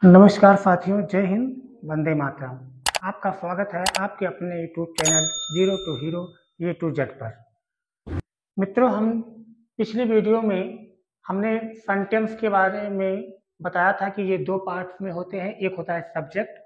नमस्कार साथियों, जय हिंद, वंदे मातरम। आपका स्वागत है आपके अपने YouTube channel zero to hero A to Z पर। मित्रों, हम पिछले वीडियो में हमने सेंटेंस के बारे में बताया था कि ये दो पार्ट्स में होते हैं। एक होता है सब्जेक्ट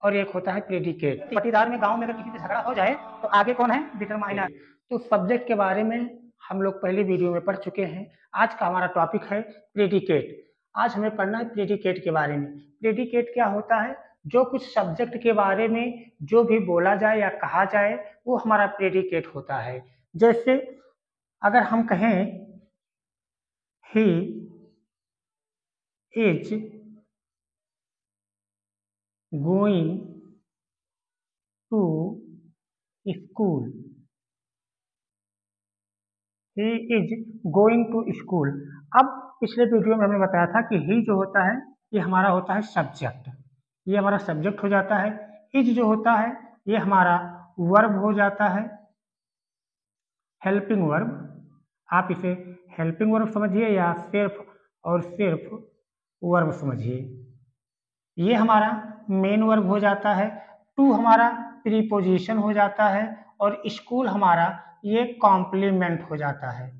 और एक होता है प्रेडिकेट। पटीदार में गांव में अगर किसी से झगड़ा हो जाए तो आगे कौन है? डिटरमाइनर। तो सब्जेक्ट के बारे में हम लोग पहले वीडियो में पढ़ चुके हैं। आज का हमारा टॉपिक है प्रेडिकेट। आज हमें पढ़ना है प्रेडिकेट के बारे में। प्रेडिकेट क्या होता है? जो कुछ सब्जेक्ट के बारे में जो भी बोला जाए या कहा जाए वो हमारा प्रेडिकेट होता है। जैसे अगर हम कहें he is going to school, he is going to school. अब पिछले वीडियो में हमने बताया था कि ही जो होता है ये हमारा होता है सब्जेक्ट, ये हमारा सब्जेक्ट हो जाता है। इज जो होता है ये हमारा वर्ब हो जाता है, हेल्पिंग वर्ब। आप इसे हेल्पिंग वर्ब समझिए या सिर्फ और सिर्फ वर्ब समझिए। ये हमारा मेन वर्ब हो जाता है। टू हमारा प्रीपोजिशन हो जाता है और स्कूल हमारा ये कॉम्प्लीमेंट हो जाता है,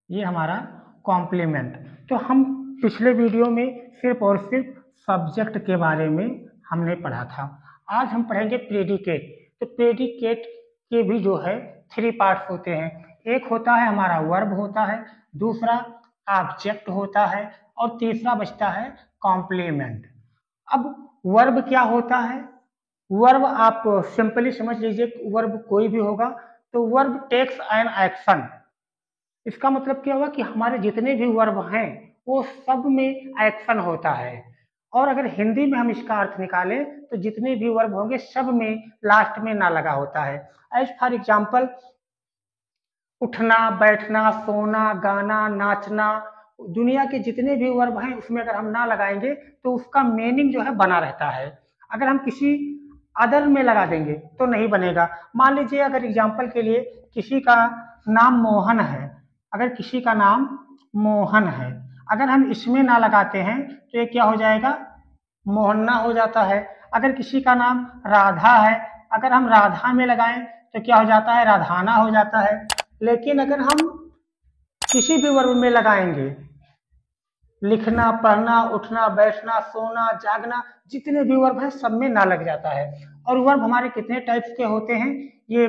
ये हमारा कॉम्प्लीमेंट। तो हम पिछले वीडियो में सिर्फ और सिर्फ सब्जेक्ट के बारे में हमने पढ़ा था। आज हम पढ़ेंगे प्रेडिकेट। तो प्रेडिकेट के भी जो है 3 पार्ट्स होते हैं। एक होता है हमारा वर्ब होता है, दूसरा ऑब्जेक्ट होता है और तीसरा बचता है कॉम्प्लीमेंट। अब वर्ब क्या होता है? वर्ब आप सिंपली समझ लीजिए, वर्ब कोई भी होगा तो वर्ब टेक्स एन एक्शन। इसका मतलब क्या हुआ कि हमारे जितने भी वर्ब हैं वो सब में एक्शन होता है। और अगर हिंदी में हम इसका अर्थ निकालें तो जितने भी वर्ब होंगे सब में लास्ट में ना लगा होता है। एज फॉर एग्जाम्पल, उठना, बैठना, सोना, गाना, नाचना, दुनिया के जितने भी वर्ब हैं उसमें अगर हम ना लगाएंगे तो उसका मीनिंग जो है बना रहता है। अगर हम किसी अदर में लगा देंगे तो नहीं बनेगा। मान लीजिए अगर एग्जाम्पल के लिए किसी का नाम मोहन है, अगर किसी का नाम मोहन है, अगर हम इसमें ना लगाते हैं तो ये क्या हो जाएगा? मोहन्ना हो जाता है। अगर किसी का नाम राधा है, अगर हम राधा में लगाएं तो क्या हो जाता है? राधाना हो जाता है। लेकिन अगर हम किसी भी वर्ब में लगाएंगे, लिखना, पढ़ना, उठना, बैठना, सोना, जागना, जितने भी वर्ब हैं सब में ना लग जाता है। और वर्ब हमारे कितने टाइप्स के होते हैं ये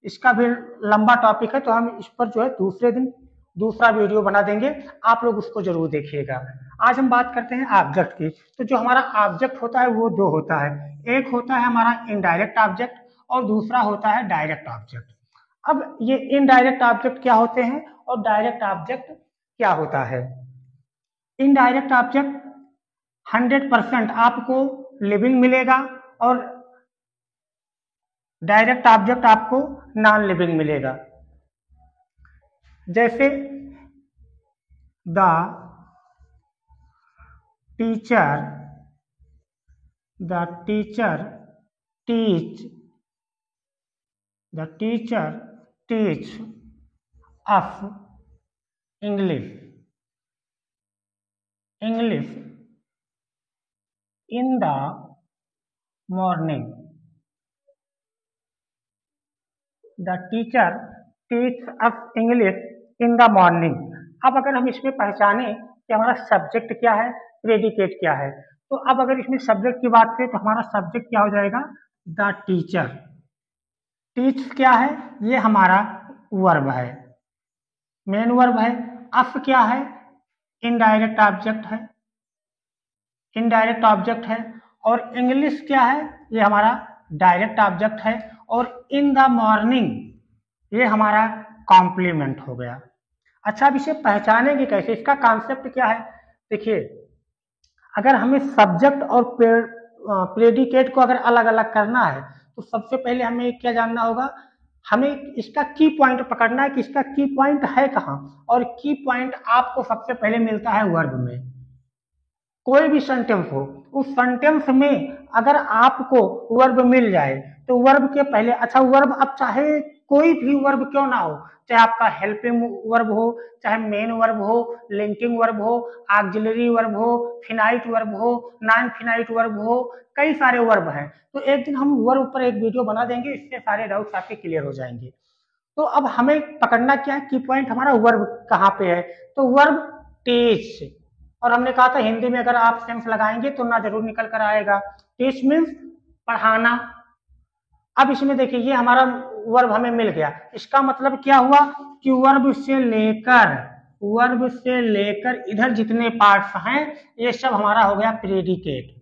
इसका भी लंबा टॉपिक है, तो हम इस पर जो है दूसरे दिन दूसरा वीडियो बना देंगे, आप लोग उसको जरूर देखिएगा। आज हम बात करते हैं ऑब्जेक्ट की। तो जो हमारा ऑब्जेक्ट होता है वो दो होता है, एक होता है हमारा इनडायरेक्ट ऑब्जेक्ट और दूसरा होता है डायरेक्ट ऑब्जेक्ट। अब ये इनडायरेक्ट ऑब्जेक्ट क्या होते हैं और डायरेक्ट ऑब्जेक्ट क्या होता है? इनडायरेक्ट ऑब्जेक्ट 100% आपको लिविंग मिलेगा और डायरेक्ट ऑब्जेक्ट आपको नॉन लिविंग मिलेगा। जैसे the teacher teach us English in the morning. The teacher teach us English in the morning. अब अगर हम इसमें पहचाने कि हमारा सब्जेक्ट क्या है, प्रेडिकेट क्या है, तो अब अगर इसमें सब्जेक्ट की बात करें तो हमारा सब्जेक्ट क्या हो जाएगा? The teacher. टीच क्या है? ये हमारा वर्ब है, मेन वर्ब है। अस क्या है? इनडायरेक्ट ऑब्जेक्ट है। और इंग्लिश क्या है? ये हमारा डायरेक्ट ऑब्जेक्ट है। और इन द मॉर्निंग ये हमारा कॉम्प्लीमेंट हो गया। अच्छा, अब इसे पहचानेंगे कैसे? इसका कॉन्सेप्ट क्या है? देखिए, अगर हमें सब्जेक्ट और प्रेडिकेट को अगर अलग अलग करना है तो सबसे पहले हमें क्या जानना होगा? हमें इसका की पॉइंट पकड़ना है कि इसका की पॉइंट है कहाँ। और की पॉइंट आपको सबसे पहले मिलता है वर्ब में। कोई भी सेंटेंस हो, उस सेंटेंस में अगर आपको वर्ब मिल जाए तो वर्ब के पहले, अच्छा वर्ब अब चाहे कोई भी वर्ब क्यों ना हो, चाहे आपका हेल्पिंग वर्ब हो, चाहे मेन वर्ब हो, लिंकिंग वर्ब हो, ऑक्सिलरी वर्ब हो, फिनाइट वर्ब हो, नॉन फिनाइट वर्ब हो, कई सारे वर्ब हैं। तो एक दिन हम वर्ब पर एक वीडियो बना देंगे, इससे सारे डाउट्स आपके क्लियर हो जाएंगे। तो अब हमें पकड़ना क्या है, की पॉइंट हमारा वर्ब कहाँ पे है, तो वर्ब टीच, और हमने कहा था हिंदी में अगर आप सेंस लगाएंगे तो ना जरूर निकल कर आएगा। टीच मीन्स पढ़ाना। अब इसमें देखिए ये हमारा वर्ब हमें मिल गया, इसका मतलब क्या हुआ कि वर्ब से लेकर इधर जितने पार्ट्स हैं ये सब हमारा हो गया प्रेडिकेट,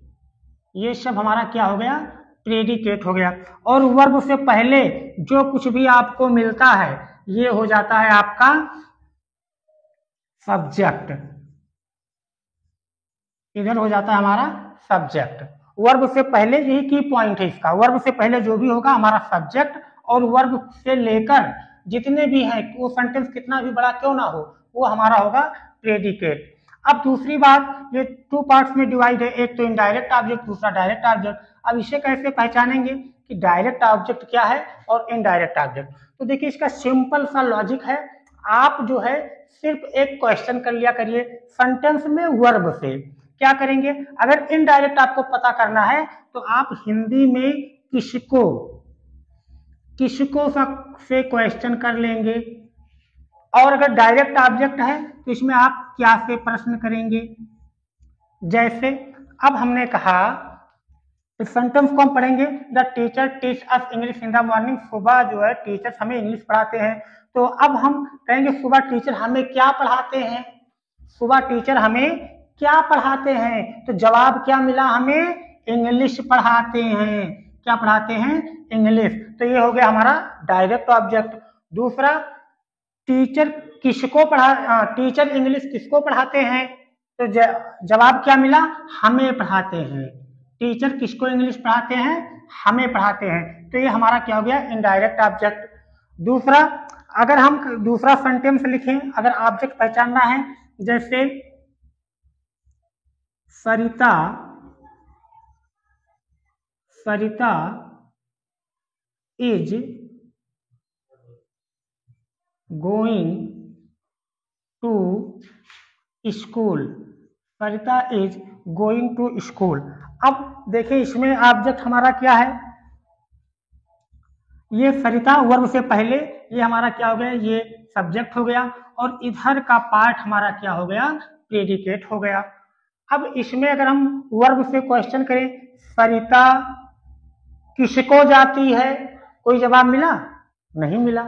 ये सब हमारा क्या हो गया, प्रेडिकेट हो गया। और वर्ब से पहले जो कुछ भी आपको मिलता है ये हो जाता है आपका सब्जेक्ट, इधर हो जाता है हमारा सब्जेक्ट। वर्ब से पहले यही की पॉइंट है इसका, वर्ब से पहले जो भी होगा हमारा सब्जेक्ट, और वर्ब से लेकर जितने भी हैं वो सेंटेंस कितना भी बड़ा क्यों ना हो वो हमारा होगा प्रेडिकेट। अब दूसरी बात, ये टू पार्ट्स में डिवाइड है, एक तो इनडायरेक्ट ऑब्जेक्ट, दूसरा डायरेक्ट ऑब्जेक्ट। अब इसे कैसे पहचानेंगे कि डायरेक्ट ऑब्जेक्ट क्या है और इनडायरेक्ट ऑब्जेक्ट, तो देखिए इसका सिंपल सा लॉजिक है, आप जो है सिर्फ एक क्वेश्चन कर लिया करिए सेंटेंस में वर्ब से। क्या करेंगे, अगर इनडायरेक्ट आपको पता करना है तो आप हिंदी में किसको से क्वेश्चन कर लेंगे, और अगर डायरेक्ट ऑब्जेक्ट है तो इसमें आप क्या से प्रश्न करेंगे। जैसे अब हमने कहा इस सेंटेंस को हम पढ़ेंगे, the teacher teach us English in the morning, सुबह जो है टीचर हमें इंग्लिश पढ़ाते हैं। तो अब हम कहेंगे सुबह टीचर हमें क्या पढ़ाते हैं, सुबह टीचर हमें क्या पढ़ाते हैं, तो जवाब क्या मिला हमें, इंग्लिश पढ़ाते हैं। क्या पढ़ाते हैं, इंग्लिश। तो ये हो गया हमारा डायरेक्ट ऑब्जेक्ट। दूसरा, टीचर किसको टीचर इंग्लिश किसको पढ़ाते हैं, तो जवाब क्या मिला, हमें पढ़ाते हैं। टीचर किसको इंग्लिश पढ़ाते हैं, हमें पढ़ाते हैं। तो ये हमारा क्या हो गया, इनडायरेक्ट ऑब्जेक्ट। दूसरा, अगर हम दूसरा सेंटेंस लिखें, अगर ऑब्जेक्ट पहचानना है, जैसे Sarita is going to school, Sarita is going to school. अब देखिए इसमें ऑब्जेक्ट हमारा क्या है, ये सरिता वर्ब से पहले ये हमारा क्या हो गया, ये सब्जेक्ट हो गया, और इधर का पार्ट हमारा क्या हो गया, प्रेडिकेट हो गया। अब इसमें अगर हम वर्ब से क्वेश्चन करें, सरिता किसको जाती है, कोई जवाब मिला, नहीं मिला।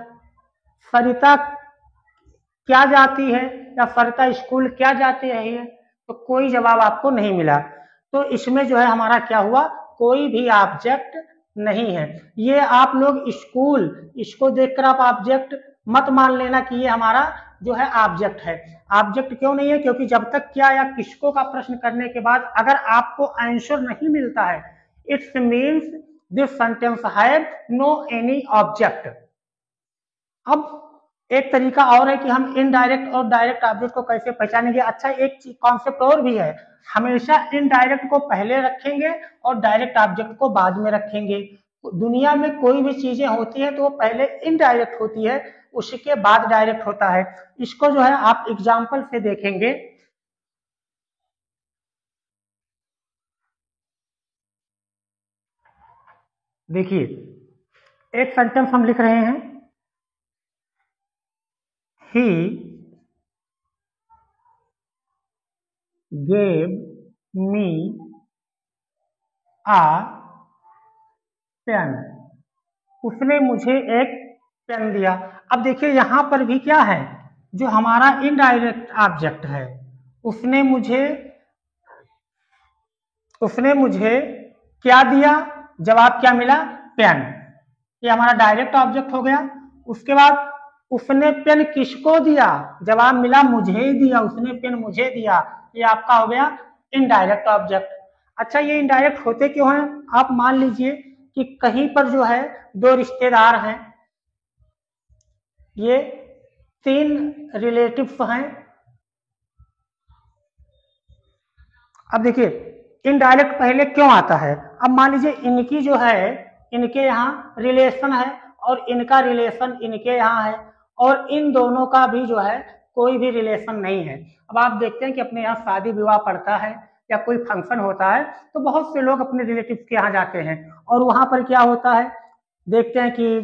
सरिता क्या जाती है या सरिता स्कूल क्या जाती है, तो कोई जवाब आपको नहीं मिला। तो इसमें जो है हमारा क्या हुआ, कोई भी ऑब्जेक्ट नहीं है। ये आप लोग स्कूल, इसको देखकर आप ऑब्जेक्ट मत मान लेना कि ये हमारा जो है ऑब्जेक्ट है। ऑब्जेक्ट क्यों नहीं है, क्योंकि जब तक क्या या किसको का प्रश्न करने के बाद अगर आपको आंसर नहीं मिलता है, it's means this sentence have no any object. अब एक तरीका और है कि हम इनडायरेक्ट और डायरेक्ट ऑब्जेक्ट को कैसे पहचानेंगे। अच्छा, एक कॉन्सेप्ट और भी है, हमेशा इनडायरेक्ट को पहले रखेंगे और डायरेक्ट ऑब्जेक्ट को बाद में रखेंगे। दुनिया में कोई भी चीजें होती है तो वो पहले इनडायरेक्ट होती है, उसके बाद डायरेक्ट होता है। इसको जो है आप एग्जाम्पल से देखेंगे। देखिए एक सेंटेंस हम लिख रहे हैं, ही gave me a पेन, उसने मुझे एक पेन दिया। अब देखिए यहां पर भी क्या है, जो हमारा इनडायरेक्ट ऑब्जेक्ट है, उसने मुझे क्या दिया, जवाब क्या मिला, पेन। ये हमारा डायरेक्ट ऑब्जेक्ट हो गया। उसके बाद उसने पेन किसको दिया, जवाब मिला मुझे दिया, उसने पेन मुझे दिया, ये आपका हो गया इनडायरेक्ट ऑब्जेक्ट। अच्छा, ये इनडायरेक्ट होते क्यों हैं, आप मान लीजिए कि कहीं पर जो है दो रिश्तेदार हैं, ये 3 रिलेटिव्स हैं, अब देखिए इनडायरेक्ट पहले क्यों आता है। अब मान लीजिए इनकी जो है, इनके यहाँ रिलेशन है और इनका रिलेशन इनके यहाँ है और इन दोनों का भी जो है कोई भी रिलेशन नहीं है। अब आप देखते हैं कि अपने यहाँ शादी विवाह पड़ता है या कोई फंक्शन होता है तो बहुत से लोग अपने रिलेटिव्स के यहाँ जाते हैं और वहां पर क्या होता है, देखते हैं कि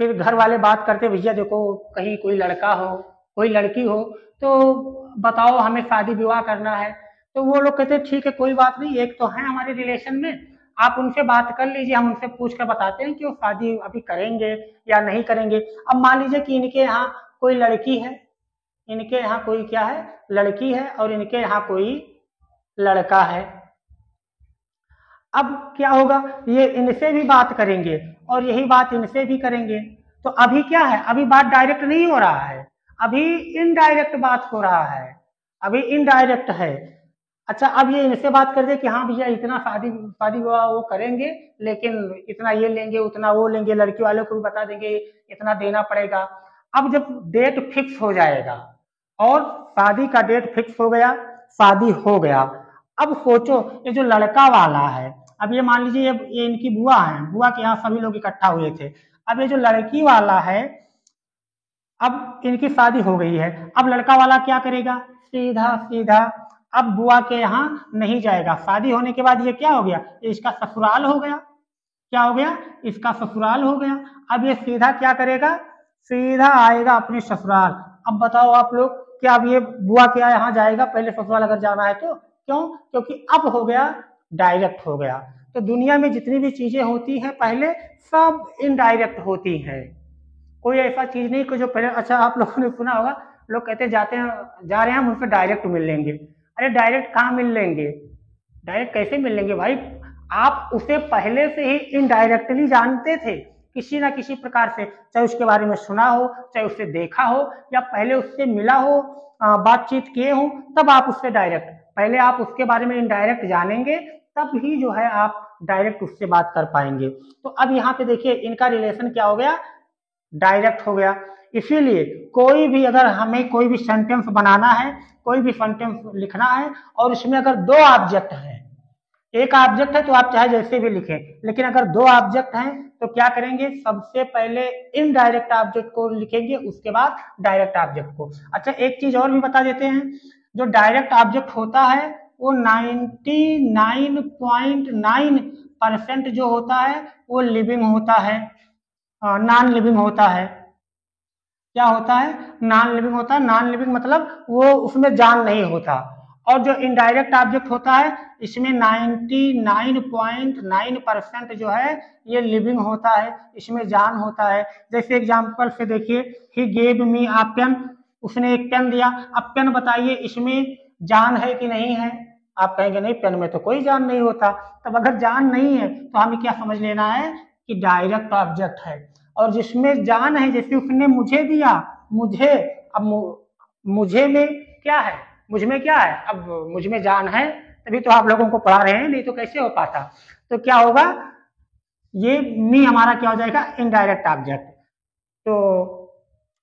फिर घर वाले बात करते, भैया देखो कहीं कोई लड़का हो कोई लड़की हो तो बताओ हमें शादी विवाह करना है। तो वो लोग कहते हैं ठीक है कोई बात नहीं, एक तो है हमारे रिलेशन में, आप उनसे बात कर लीजिए, हम उनसे पूछ कर बताते हैं कि वो शादी अभी करेंगे या नहीं करेंगे। अब मान लीजिए कि इनके यहाँ कोई लड़की है, इनके यहाँ कोई क्या है, लड़की है और इनके यहाँ कोई लड़का है। अब क्या होगा, ये इनसे भी बात करेंगे और यही बात इनसे भी करेंगे। तो अभी क्या है, अभी बात डायरेक्ट नहीं हो रहा है, अभी इनडायरेक्ट बात हो रहा है, अभी इनडायरेक्ट है। अच्छा अब ये इनसे बात कर दे कि हाँ भैया इतना शादी शादी विवाह वो करेंगे लेकिन इतना ये लेंगे उतना वो लेंगे, लड़की वालों को भी बता देंगे इतना देना पड़ेगा। अब जब डेट फिक्स हो जाएगा और शादी का डेट फिक्स हो गया, शादी हो गया, अब सोचो ये जो लड़का वाला है, अब ये मान लीजिए ये इनकी बुआ है, बुआ के यहाँ सभी लोग इकट्ठा हुए थे। अब ये जो लड़की वाला है, अब इनकी शादी हो गई है, अब लड़का वाला क्या करेगा, सीधा सीधा अब बुआ के यहाँ नहीं जाएगा। शादी होने के बाद ये क्या हो गया, इसका ससुराल हो गया, क्या हो गया, इसका ससुराल हो गया। अब ये सीधा क्या करेगा, सीधा आएगा अपने ससुराल। अब बताओ आप लोग, क्या अब ये बुआ के यहाँ जाएगा पहले ससुराल अगर जाना है तो, क्यों, क्योंकि अब हो गया डायरेक्ट हो गया। तो दुनिया में जितनी भी चीजें होती हैं पहले सब इनडायरेक्ट होती हैं, कोई ऐसा चीज नहीं कि जो पहले। अच्छा आप लोगों ने सुना होगा लोग कहते जाते हैं जा रहे हैं हम उनसे डायरेक्ट मिल लेंगे। अरे डायरेक्ट कहाँ मिल लेंगे, डायरेक्ट कैसे मिल लेंगे भाई, आप उसे पहले से ही इनडायरेक्टली जानते थे किसी ना किसी प्रकार से, चाहे उसके बारे में सुना हो, चाहे उससे देखा हो या पहले उससे मिला हो, बातचीत किए हो, तब आप उससे डायरेक्ट, पहले आप उसके बारे में इनडायरेक्ट जानेंगे तब ही जो है आप डायरेक्ट उससे बात कर पाएंगे। तो अब यहाँ पे देखिए इनका रिलेशन क्या हो गया, डायरेक्ट हो गया। इसीलिए कोई भी अगर हमें कोई भी सेंटेंस बनाना है, कोई भी सेंटेंस लिखना है और उसमें अगर दो ऑब्जेक्ट है, एक ऑब्जेक्ट है तो आप चाहे जैसे भी लिखें, लेकिन अगर दो ऑब्जेक्ट हैं तो क्या करेंगे, सबसे पहले इनडायरेक्ट ऑब्जेक्ट को लिखेंगे उसके बाद डायरेक्ट ऑब्जेक्ट को। अच्छा एक चीज और भी बता देते हैं, जो डायरेक्ट ऑब्जेक्ट होता है वो 99.9% जो होता है वो लिविंग होता है, नॉन लिविंग होता है। क्या होता है, नॉन लिविंग होता है। नॉन लिविंग मतलब वो उसमें जान नहीं होता। और जो इनडायरेक्ट ऑब्जेक्ट होता है इसमें 99.9% जो है ये लिविंग होता है, इसमें जान होता है। जैसे एग्जांपल से देखिए, he gave me a pen, उसने एक पेन दिया। अब पेन बताइए इसमें जान है कि नहीं है, आप कहेंगे नहीं पेन में तो कोई जान नहीं होता। तब अगर जान नहीं है तो हमें क्या समझ लेना है कि डायरेक्ट ऑब्जेक्ट है। और जिसमें जान है, जैसे उसने मुझे दिया, मुझे, अब मुझे में क्या है, मुझ में क्या है, अब मुझ में जान है तभी तो आप लोगों को पढ़ा रहे हैं, नहीं तो कैसे हो पाता। तो क्या होगा, ये मी हमारा क्या हो जाएगा, इनडायरेक्ट ऑब्जेक्ट। तो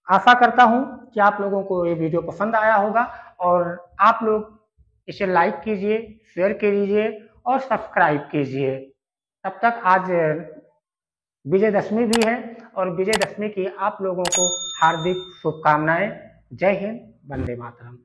आशा करता हूं कि आप लोगों को ये वीडियो पसंद आया होगा और आप लोग इसे लाइक कीजिए, शेयर कीजिए और सब्सक्राइब कीजिए। तब तक आज विजयदशमी भी है और विजयदशमी की आप लोगों को हार्दिक शुभकामनाएं। जय हिंद, वंदे मातरम।